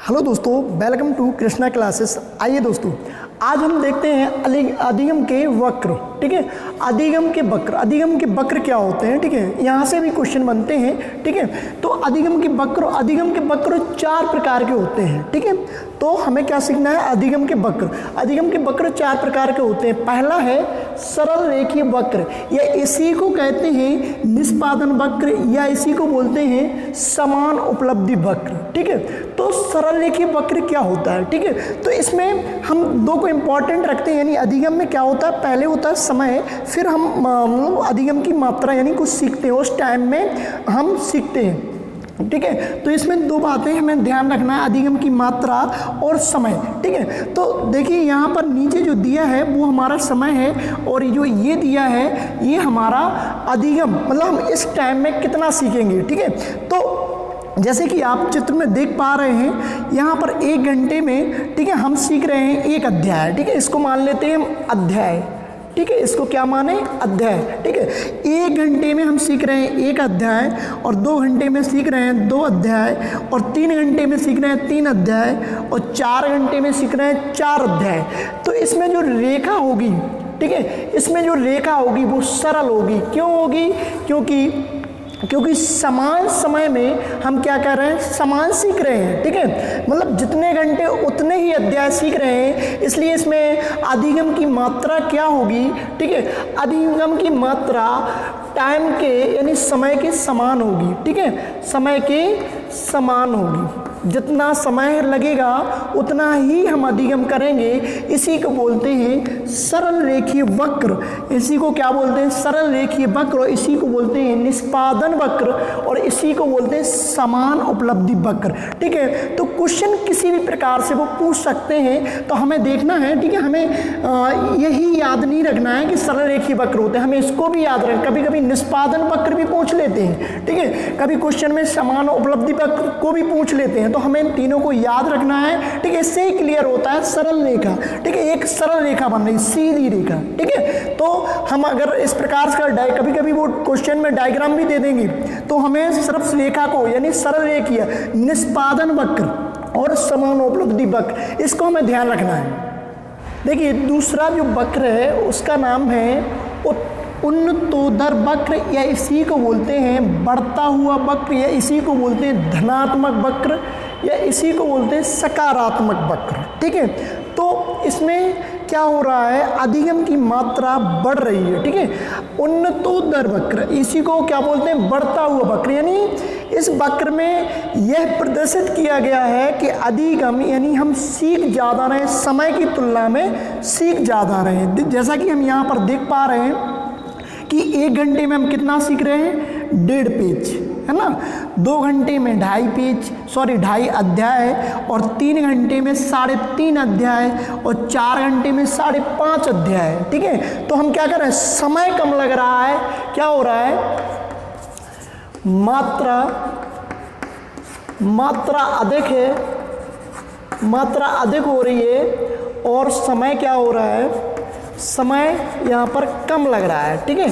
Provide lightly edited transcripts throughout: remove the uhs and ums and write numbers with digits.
Hello दोस्तों, welcome to Krishna classes. आइए दोस्तों, आज हम देखते हैं अधिगम के वक्र। ठीक है, अधिगम के वक्र क्या होते हैं। ठीक है, यहाँ से भी क्वेश्चन बनते हैं। ठीक है, तो अधिगम के वक्र चार प्रकार के होते हैं। ठीक है, तो हमें क्या सीखना है। अधिगम के वक्र चार प्रकार के होते हैं। पहला है सरल रेखीय वक्र, या इसी को कहते हैं निष्पादन वक्र, या इसी को बोलते हैं समान उपलब्धि वक्र। ठीक है, तो सरल रेखीय वक्र क्या होता है। ठीक है, तो इसमें हम दो को इंपॉर्टेंट रखते हैं। यानी अधिगम में क्या होता है, पहले होता है समय, फिर हम अधिगम की मात्रा यानी कुछ सीखते हैं, उस टाइम में हम सीखते हैं। ठीक है, तो इसमें दो बातें हमें ध्यान रखना है, अधिगम की मात्रा और समय। ठीक है, तो देखिए यहाँ पर नीचे जो दिया है वो हमारा समय है, और जो ये दिया है ये हमारा अधिगम, मतलब हम इस टाइम में कितना सीखेंगे। ठीक है, तो जैसे कि आप चित्र में देख पा रहे हैं, यहाँ पर 1 घंटे में, ठीक है, हम सीख रहे हैं एक अध्याय। ठीक है, इसको मान लेते हैं हम अध्याय। ठीक है, इसको क्या माने, अध्याय। ठीक है, 1 घंटे में हम सीख रहे हैं एक अध्याय, और 2 घंटे में सीख रहे हैं 2 अध्याय, और 3 घंटे में सीख रहे हैं 3 अध्याय, और 4 घंटे में सीख रहे हैं 4 अध्याय। तो इसमें जो रेखा होगी, ठीक है, इसमें जो रेखा होगी वो सरल होगी। क्यों होगी, क्योंकि समान समय में हम क्या कर रहे हैं, समान सीख रहे हैं। ठीक है, मतलब जितने घंटे उतने ही अध्याय सीख रहे हैं, इसलिए इसमें अधिगम की मात्रा क्या होगी। ठीक है, अधिगम की मात्रा टाइम के यानी समय के समान होगी। ठीक है, समय के समान होगी, जितना समय लगेगा उतना ही हम अधिगम करेंगे। इसी को बोलते हैं सरल रेखीय वक्र। इसी को क्या बोलते हैं, सरल रेखीय वक्र, और इसी को बोलते हैं निष्पादन वक्र, और इसी को बोलते हैं समान उपलब्धि वक्र। ठीक है, तो क्वेश्चन किसी भी प्रकार से वो पूछ सकते हैं, तो हमें देखना है। ठीक है, हमें यही याद नहीं रखना है कि सरल रेखीय वक्र होते हैं, हमें इसको भी याद रखना। कभी कभी निष्पादन वक्र भी पूछ लेते हैं। ठीक है, कभी क्वेश्चन में समान उपलब्धि वक्र को भी पूछ लेते हैं, तो हमें इन तीनों को याद रखना है। ठीक है, इससे ही क्लियर होता है सरल रेखा। ठीक है, एक सरल रेखा बन रही, सीधी रेखा। ठीक है, तो हम अगर इस प्रकार का कभी कभी वो क्वेश्चन में डायग्राम भी दे देंगे, तो हमें सिर्फ रेखा को यानी सरल रेखीय, निष्पादन वक्र और समान उपलब्धि वक्र, इसको हमें ध्यान रखना है। देखिए, दूसरा जो वक्र है उसका नाम है उन्नतोदर वक्र, या इसी को बोलते हैं बढ़ता हुआ वक्र, या इसी को बोलते हैं धनात्मक वक्र, या इसी को बोलते हैं सकारात्मक वक्र। ठीक है, तो इसमें क्या हो रहा है, अधिगम की मात्रा बढ़ रही है। ठीक है, उन्नतोदर वक्र, इसी को क्या बोलते हैं, बढ़ता हुआ वक्र। यानी इस वक्र में यह प्रदर्शित किया गया है कि अधिगम यानी हम सीख ज़्यादा रहे, समय की तुलना में सीख ज़्यादा रहे। जैसा कि हम यहाँ पर देख पा रहे हैं कि 1 घंटे में हम कितना सीख रहे हैं, 1.5 पेज, है ना। 2 घंटे में 2.5 अध्याय, और 3 घंटे में 3.5 अध्याय, और 4 घंटे में 5.5 अध्याय। ठीक है, तो हम क्या कर रहे हैं, समय कम लग रहा है, क्या हो रहा है, मात्रा अधिक है, मात्रा अधिक हो रही है, और समय क्या हो रहा है, समय यहाँ पर कम लग रहा है। ठीक है,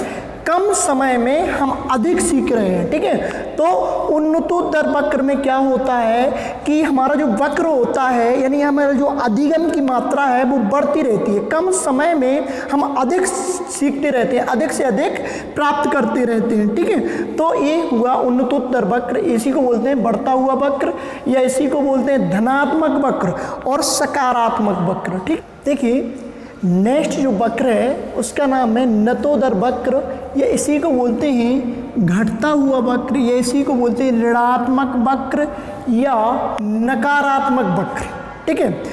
कम समय में हम अधिक सीख रहे हैं। ठीक है, तो उन्नतोदर वक्र में क्या होता है कि हमारा जो वक्र होता है यानी हमारा जो अधिगम की मात्रा है वो बढ़ती रहती है। कम समय में हम अधिक सीखते रहते हैं, अधिक से अधिक प्राप्त करते रहते हैं। ठीक है, तो ये हुआ उन्नतोदर वक्र, इसी को बोलते हैं बढ़ता हुआ वक्र, या इसी को बोलते हैं धनात्मक वक्र और सकारात्मक वक्र। ठीक, देखिए नेक्स्ट जो वक्र है उसका नाम है नतोदर वक्र, या इसी को बोलते हैं घटता हुआ वक्र, या इसी को बोलते हैं ऋणात्मक वक्र या नकारात्मक वक्र। ठीक है,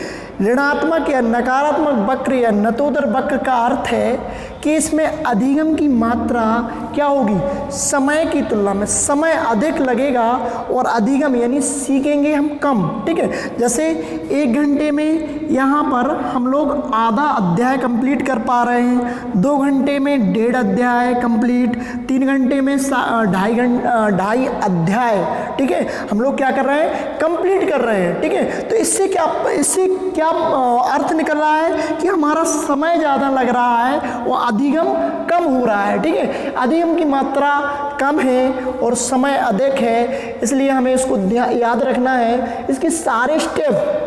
ऋणात्मक या नकारात्मक वक्र या नतोदर वक्र का अर्थ है कि इसमें अधिगम की मात्रा क्या होगी, समय की तुलना में समय अधिक लगेगा, और अधिगम यानी सीखेंगे हम कम। ठीक है, जैसे 1 घंटे में यहाँ पर हम लोग आधा अध्याय कंप्लीट कर पा रहे हैं, 2 घंटे में 1.5 अध्याय कंप्लीट, 3 घंटे में 2.5 अध्याय। ठीक है, हम लोग क्या कर रहे हैं, कंप्लीट कर रहे हैं। ठीक है, तो इससे क्या अर्थ निकल रहा है कि हमारा समय ज़्यादा लग रहा है, और अधिगम कम हो रहा है, ठीक है, अधिगम की मात्रा कम है और समय अधिक है, इसलिए हमें इसको याद रखना है। इसके सारे स्टेप,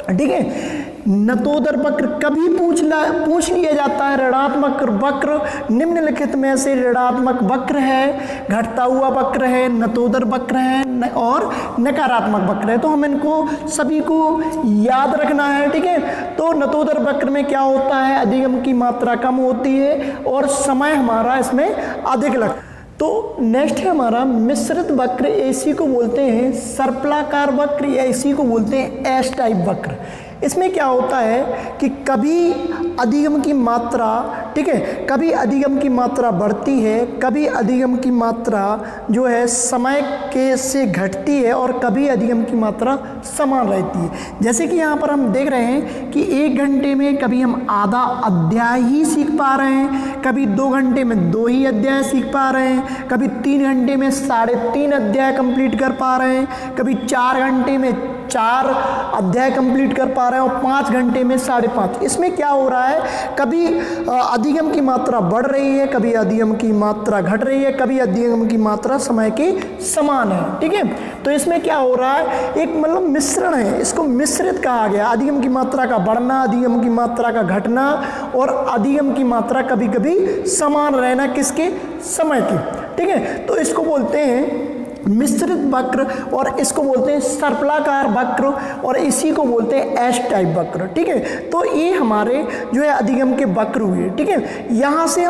ठीक है, नतोदर वक्र कभी पूछ लिया जाता है। ऋणात्मक वक्र निम्नलिखित में से ऋणात्मक वक्र है, घटता हुआ वक्र है, नतोदर वक्र है और नकारात्मक वक्र है। तो हम इनको सभी को याद रखना है, ठीक है। तो नतोदर वक्र में क्या होता है, अधिगम की मात्रा कम होती है और समय हमारा इसमें अधिक लगता है। तो नेक्स्ट है हमारा मिश्रित वक्र, इसी को बोलते हैं सर्पलाकार वक्र या इसी को बोलते हैं एस टाइप वक्र। इसमें क्या होता है कि कभी अधिगम की मात्रा, ठीक है, कभी अधिगम की मात्रा बढ़ती है, कभी अधिगम की मात्रा जो है समय के से घटती है और कभी अधिगम की मात्रा समान रहती है। जैसे कि यहाँ पर हम देख रहे हैं कि 1 घंटे में कभी हम आधा अध्याय ही सीख पा रहे हैं, कभी 2 घंटे में 2 ही अध्याय सीख पा रहे हैं, कभी 3 घंटे में 3.5 अध्याय कंप्लीट कर पा रहे हैं, कभी 4 घंटे में 4 अध्याय कंप्लीट कर पा रहे हैं और 5 घंटे में 5.5। इसमें क्या हो रहा है, कभी अधिगम की मात्रा बढ़ रही है, कभी अधिगम की मात्रा घट रही है, कभी अधिगम की मात्रा समय के समान है, ठीक है। तो इसमें क्या हो रहा है, एक मतलब मिश्रण है, इसको मिश्रित कहा गया। अधिगम की मात्रा का बढ़ना, अधिगम की मात्रा का घटना और अधिगम की मात्रा कभी कभी समान रहना, किसके, समय के, ठीक है। तो इसको बोलते हैं मिश्रित वक्र और इसको बोलते हैं सर्पलाकार वक्र और इसी को बोलते हैं एस टाइप वक्र, ठीक है। तो ये हमारे जो है अधिगम के वक्र हुए, ठीक है। यहाँ से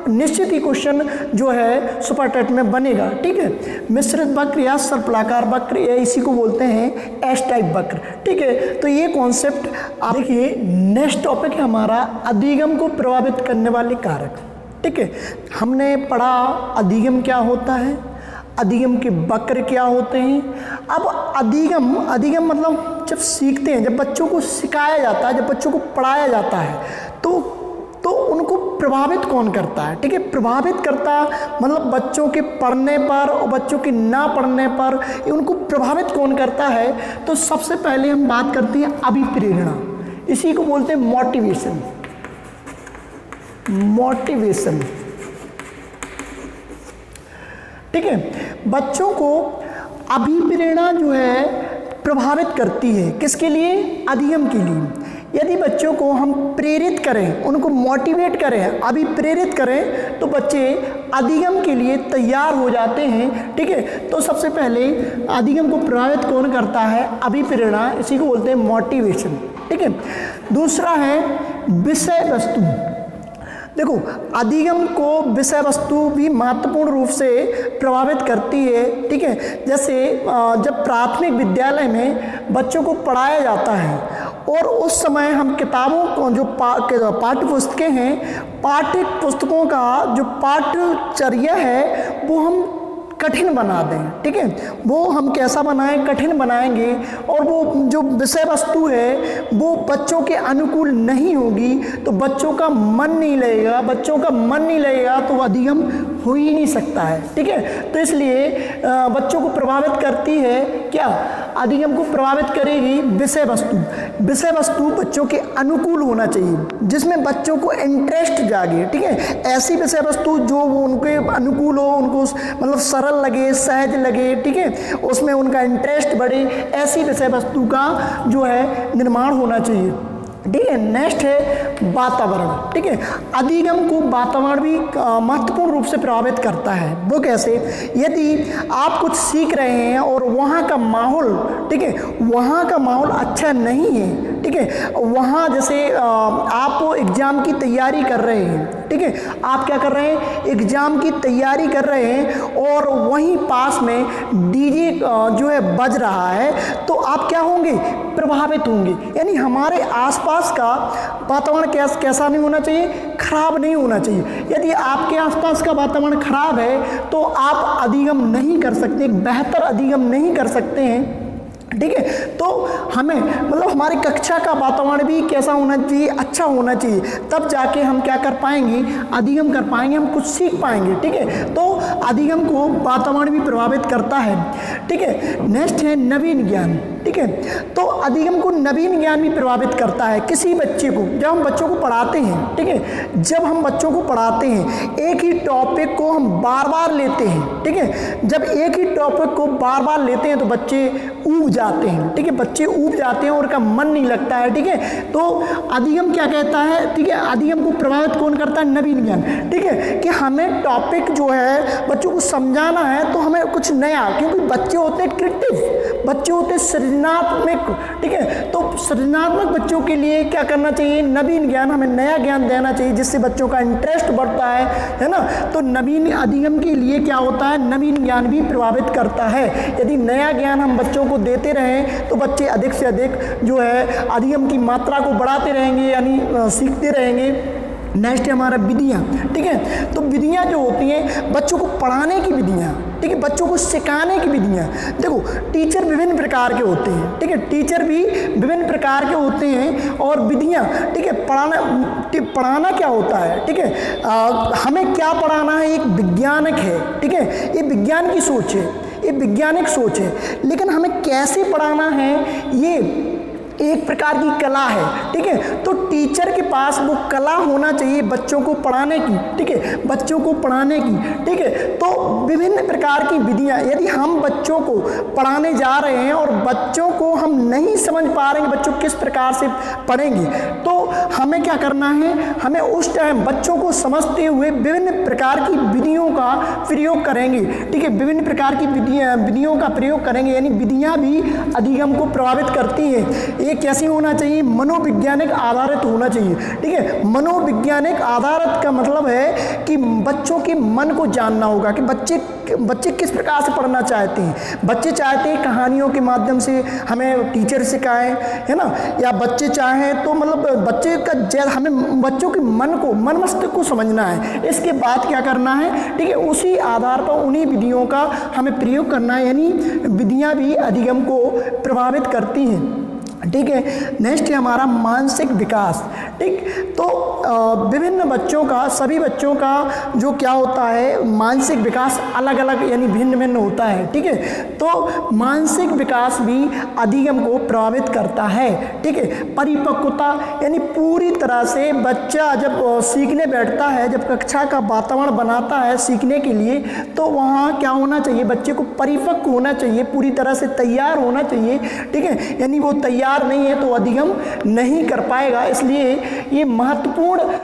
निश्चित ही क्वेश्चन जो है सुपर टेट में बनेगा, ठीक है। मिश्रित वक्र या सर्पलाकार वक्र या इसी को बोलते हैं एस टाइप वक्र, ठीक है। तो ये कॉन्सेप्ट आप देखिए। नेक्स्ट टॉपिक है हमारा अधिगम को प्रभावित करने वाले कारक, ठीक है। हमने पढ़ा अधिगम क्या होता है, अधिगम के वक्र क्या होते हैं। अब अधिगम मतलब जब सीखते हैं, जब बच्चों को सिखाया जाता है, जब बच्चों को पढ़ाया जाता है तो उनको प्रभावित कौन करता है, ठीक है। प्रभावित करता मतलब बच्चों के पढ़ने पर और बच्चों के ना पढ़ने पर उनको प्रभावित कौन करता है। तो सबसे पहले हम बात करते हैं अभिप्रेरणा, इसी को बोलते हैं मोटिवेशन। ठीक है, बच्चों को अभिप्रेरणा जो है प्रभावित करती है, किसके लिए, अधिगम के लिए। यदि बच्चों को हम प्रेरित करें, उनको मोटिवेट करें, अभिप्रेरित करें तो बच्चे अधिगम के लिए तैयार हो जाते हैं, ठीक है। तो सबसे पहले अधिगम को प्रभावित कौन करता है, अभिप्रेरणा, इसी को बोलते हैं मोटिवेशन, ठीक है। दूसरा है विषय वस्तु। देखो, अधिगम को विषय वस्तु भी महत्वपूर्ण रूप से प्रभावित करती है, ठीक है। जैसे जब प्राथमिक विद्यालय में बच्चों को पढ़ाया जाता है और उस समय हम किताबों को जो पाठ्य पुस्तकें हैं, पाठ्य पुस्तकों का जो पाठ्यचर्या है वो हम कठिन बना दें, ठीक है। वो हम कैसा बनाएं, कठिन बनाएंगे और वो जो विषय वस्तु है वो बच्चों के अनुकूल नहीं होगी तो बच्चों का मन नहीं लगेगा, बच्चों का मन नहीं लगेगा तो अधिगम हो ही नहीं सकता है, ठीक है। तो इसलिए बच्चों को प्रभावित करती है क्या, अधिगम को प्रभावित करेगी विषय वस्तु। विषय वस्तु बच्चों के अनुकूल होना चाहिए, जिसमें बच्चों को इंटरेस्ट जागे, ठीक है। ऐसी विषय वस्तु जो उनके अनुकूल हो, उनको मतलब सरल लगे, सहज लगे, ठीक है, उसमें उनका इंटरेस्ट बढ़े, ऐसी विषय वस्तु का जो है निर्माण होना चाहिए, ठीक है। नेक्स्ट है वातावरण, ठीक है। अधिगम को वातावरण भी महत्वपूर्ण रूप से प्रभावित करता है। वो कैसे, यदि आप कुछ सीख रहे हैं और वहाँ का माहौल, ठीक है, वहाँ का माहौल अच्छा नहीं है, ठीक है। वहाँ जैसे आप एग्ज़ाम की तैयारी कर रहे हैं, ठीक है, आप क्या कर रहे हैं, एग्ज़ाम की तैयारी कर रहे हैं और वहीं पास में डीजे जो है बज रहा है तो आप क्या होंगे, प्रभावित होंगे। यानी हमारे आसपास का वातावरण कैसा नहीं होना चाहिए, खराब नहीं होना चाहिए। यदि आपके आसपास का वातावरण खराब है तो आप अधिगम नहीं कर सकते, बेहतर अधिगम नहीं कर सकते हैं, ठीक है। तो हमें मतलब हमारी कक्षा का वातावरण भी कैसा होना चाहिए, अच्छा होना चाहिए, तब जाके हम क्या कर पाएंगे, अधिगम कर पाएंगे, हम कुछ सीख पाएंगे, ठीक है। तो अधिगम को वातावरण भी प्रभावित करता है, ठीक है। नेक्स्ट है नवीन ज्ञान, ठीक ठीक है। तो अधिगम को नवीन ज्ञान भी प्रभावित करता है किसी बच्चे को। जब हम बच्चों को पढ़ाते हैं, ठीक है, जब हम बच्चों को पढ़ाते हैं एक ही टॉपिक को हम बार बार लेते हैं, ठीक है, जब एक ही टॉपिक को बार बार लेते हैं तो बच्चे ऊब जाते हैं, ठीक है, बच्चे ऊब जाते हैं और उनका मन नहीं लगता है, ठीक है। तो अधिगम क्या कहता है, ठीक है, अधिगम को प्रभावित कौन करता है, नवीन ज्ञान, ठीक है, कि हमें टॉपिक जो है बच्चों को समझाना है तो हमें कुछ नया, क्योंकि बच्चे होते हैं क्रिएटिव, बच्चे होते हैं सृजनात्मक, ठीक है। तो सृजनात्मक बच्चों के लिए क्या करना चाहिए, नवीन ज्ञान, हमें नया ज्ञान देना चाहिए जिससे बच्चों का इंटरेस्ट बढ़ता है ना। तो नवीन अधिगम के लिए क्या होता है, नवीन ज्ञान भी प्रभावित करता है। यदि नया ज्ञान हम बच्चों को देते रहें तो बच्चे अधिक से अधिक जो है अधिगम की मात्रा को बढ़ाते रहेंगे, यानी सीखते रहेंगे। नेक्स्ट है हमारा विधियाँ, ठीक है। तो विधियाँ जो होती हैं बच्चों को पढ़ाने की विधियाँ, ठीक है, बच्चों को सिखाने की विधियाँ। देखो टीचर विभिन्न प्रकार के होते हैं, ठीक है, टीचर भी विभिन्न प्रकार के होते हैं और विधियाँ, ठीक है, पढ़ाना क्या होता है, ठीक है, हमें क्या पढ़ाना है, एक वैज्ञानिक है, ठीक है, ये विज्ञान की सोच है, ये वैज्ञानिक सोच है, लेकिन हमें कैसे पढ़ाना है ये एक प्रकार की कला है, ठीक है। तो टीचर के पास वो कला होना चाहिए बच्चों को पढ़ाने की, ठीक है, बच्चों को पढ़ाने की, ठीक है। तो विभिन्न प्रकार की विधियाँ, यदि हम बच्चों को पढ़ाने जा रहे हैं और बच्चों को हम नहीं समझ पा रहे हैं बच्चों किस प्रकार से पढ़ेंगे, तो हमें क्या करना है, हमें उस टाइम बच्चों को समझते हुए विभिन्न प्रकार की विधियों का प्रयोग करेंगे, ठीक है, विभिन्न प्रकार की विधियों का प्रयोग करेंगे। यानी विधियाँ भी अधिगम को प्रभावित करती हैं। ये कैसे होना चाहिए, मनोवैज्ञानिक आधारित होना चाहिए, ठीक है। मनोवैज्ञानिक आधारित का मतलब है कि बच्चों के मन को जानना होगा कि बच्चे किस प्रकार से पढ़ना चाहते हैं। बच्चे चाहते हैं कहानियों के माध्यम से हमें टीचर सिखाएं, है ना, या बच्चे चाहें तो मतलब बच्चे का हमें बच्चों के मन मस्तिष्क को समझना है। इसके बाद क्या करना है, ठीक है, उसी आधार पर उन्हीं विधियों का हमें प्रयोग करना है। यानी विधियाँ भी अधिगम को प्रभावित करती हैं, ठीक है। नेक्स्ट है हमारा मानसिक विकास, ठीक। तो विभिन्न बच्चों का, सभी बच्चों का जो क्या होता है मानसिक विकास अलग अलग यानी भिन्न भिन्न होता है, ठीक है। तो मानसिक विकास भी अधिगम को प्रभावित करता है, ठीक है। परिपक्वता यानी पूरी तरह से बच्चा जब सीखने बैठता है, जब कक्षा का वातावरण बनाता है सीखने के लिए, तो वहाँ क्या होना चाहिए, बच्चे को परिपक्व होना चाहिए, पूरी तरह से तैयार होना चाहिए, ठीक है। यानी वो तैयार नहीं है तो अधिगम नहीं कर पाएगा। इसलिए ये महत्वपूर्ण